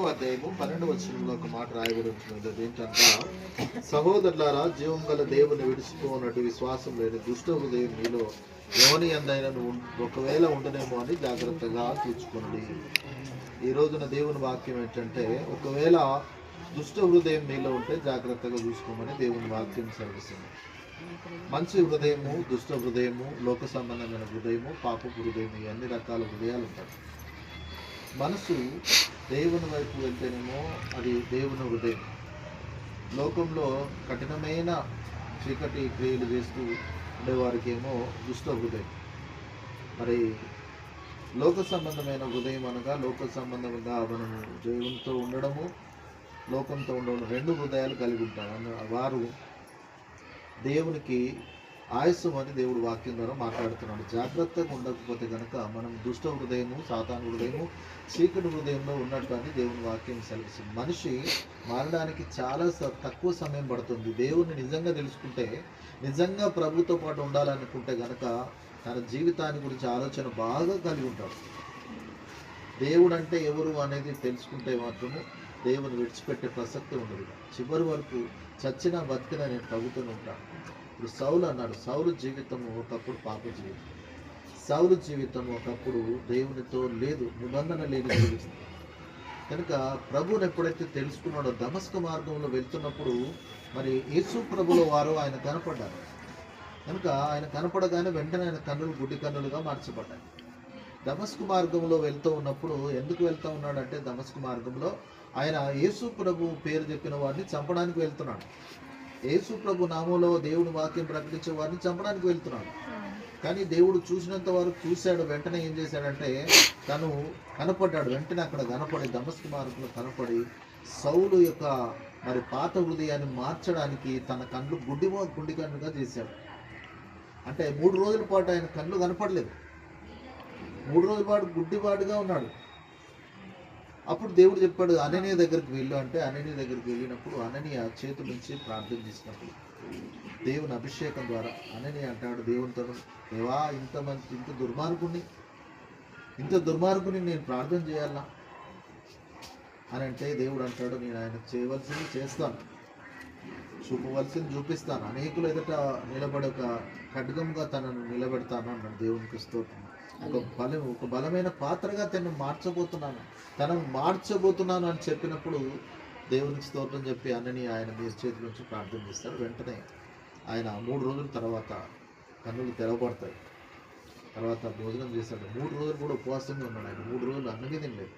అధ్యాయము 12వ వచనంలో ఒక మాట రాయబడి ఉంటుంది. అదేంటంటే, సహోదరులారా, జీవం గల దేవుని విడిచిపోనట్టు విశ్వాసం లేని దుష్ట హృదయం మీలో ఎవని అందైనా ఒకవేళ ఉండనేమో అని జాగ్రత్తగా చూచుకోండి. ఈ రోజున దేవుని వాక్యం ఏంటంటే, ఒకవేళ దుష్ట హృదయం మీలో ఉంటే జాగ్రత్తగా చూసుకోమని దేవుని వాక్యం సెలవిస్తుంది. మంచి హృదయము, దుష్ట హృదయము, లోక సంబంధమైన హృదయము, పాపపు హృదయము, ఈ అన్ని రకాల హృదయాలు ఉంటాయి. మనసు దేవుని వైపు వెళ్తేనేమో అది దేవుని హృదయం. లోకంలో కఠినమైన చీకటి క్రియలు చేస్తూ ఉండేవారికి ఏమో దుష్ట హృదయం. మరి లోక సంబంధమైన హృదయం అనగా లోక సంబంధంగా మనము దేవునితో ఉండడము, లోకంతో ఉండడం, రెండు హృదయాలు కలిగి ఉంటారు. వారు దేవునికి ఆయుస్సు అని దేవుడు వాక్యం ద్వారా మాట్లాడుతున్నాడు. జాగ్రత్తగా ఉండకపోతే కనుక మనం దుష్ట హృదయము, సాతాను హృదయము, చీకటి హృదయంలో ఉన్నట్టు అని దేవుని వాక్యం సెలవిస్తుంది. మనిషి మారడానికి చాలా తక్కువ సమయం పడుతుంది. దేవుణ్ణి నిజంగా తెలుసుకుంటే, నిజంగా ప్రభుతో పాటు ఉండాలనుకుంటే కనుక తన జీవితాన్ని గురించి ఆలోచన బాగా కలిగి ఉంటాడు. దేవుడు అంటే ఎవరు అనేది తెలుసుకుంటే మాత్రము దేవుని విడిచిపెట్టే ప్రసక్తి ఉండదు. చివరి వరకు చచ్చినా బతికినా నేను ప్రభుత్వం ఉంటాను. ఇప్పుడు సౌలు అన్నాడు, సౌలు జీవితము ఒకప్పుడు పాప జీవితం, సౌలు జీవితం ఒకప్పుడు దేవునితో లేదు, నిబంధన లేని జీవితం. కనుక ప్రభువుని ఎప్పుడైతే తెలుసుకున్నాడో, దమస్కు మార్గంలో వెళ్తున్నప్పుడు మరి యేసు ప్రభుల వారు ఆయన కనపడ్డారు. కనుక ఆయన కనపడగానే వెంటనే ఆయన కన్నులు గుడ్డి కన్నులుగా మార్చబడ్డాయి. దమస్కు మార్గంలో వెళ్తూ ఉన్నప్పుడు ఎందుకు వెళ్తూ ఉన్నాడంటే, దమస్కు మార్గంలో ఆయన యేసు ప్రభు పేరు చెప్పిన వారిని చంపడానికి వెళ్తున్నాడు. యేసు ప్రభు నామంలో దేవుని వాక్యం ప్రకటించే వారిని చంపడానికి వెళ్తున్నాడు. కానీ దేవుడు చూసినంత వరకు చూశాడు. వెంటనే ఏం చేశాడంటే, తను కనపడ్డాడు. వెంటనే అక్కడ కనపడి, దమస్కు మార్గంలో కనపడి సౌలు యొక్క మరి పాత హృదయాన్ని మార్చడానికి తన కళ్ళు గుడ్డి కన్నుగా చేశాడు. అంటే 3 రోజుల పాటు ఆయన కళ్ళు కనపడలేదు. 3 రోజుల పాటు గుడ్డివాడుగా ఉన్నాడు. అప్పుడు దేవుడు చెప్పాడు, అననీయ దగ్గరికి వెళ్ళు అంటే, అననీయ దగ్గరికి వెళ్ళినప్పుడు అననీయ చేతుల నుంచి ప్రార్థన చేసినప్పుడు దేవుని అభిషేకం ద్వారా అననీయ అంటాడు దేవునితో, దేవా, ఇంత దుర్మార్గుని నేను ప్రార్థన చేయాలా అని అంటే, దేవుడు అంటాడు, నేను ఆయన చేయవలసింది చేస్తాను, చూపవలసింది చూపిస్తాను, అనేకులు ఎదుట నిలబడి ఒక ఖడ్గంగా తనను నిలబెడతాను అన్నాడు. దేవునికి స్తోత్రం. ఒక బలమైన పాత్రగా తనను మార్చబోతున్నాను అని చెప్పినప్పుడు దేవునికి స్తోత్రం చెప్పి అననీయ ఆయన మీద చేతి నుంచి ప్రార్థన చేస్తాడు. వెంటనే ఆయన 3 రోజుల తర్వాత కన్నులు తెరవబడతాయి. తర్వాత భోజనం చేశాడు. 3 రోజులు కూడా ఉపవాసంగా ఉన్నాడు. ఆయన 3 రోజులు అన్నమే తినలేదు.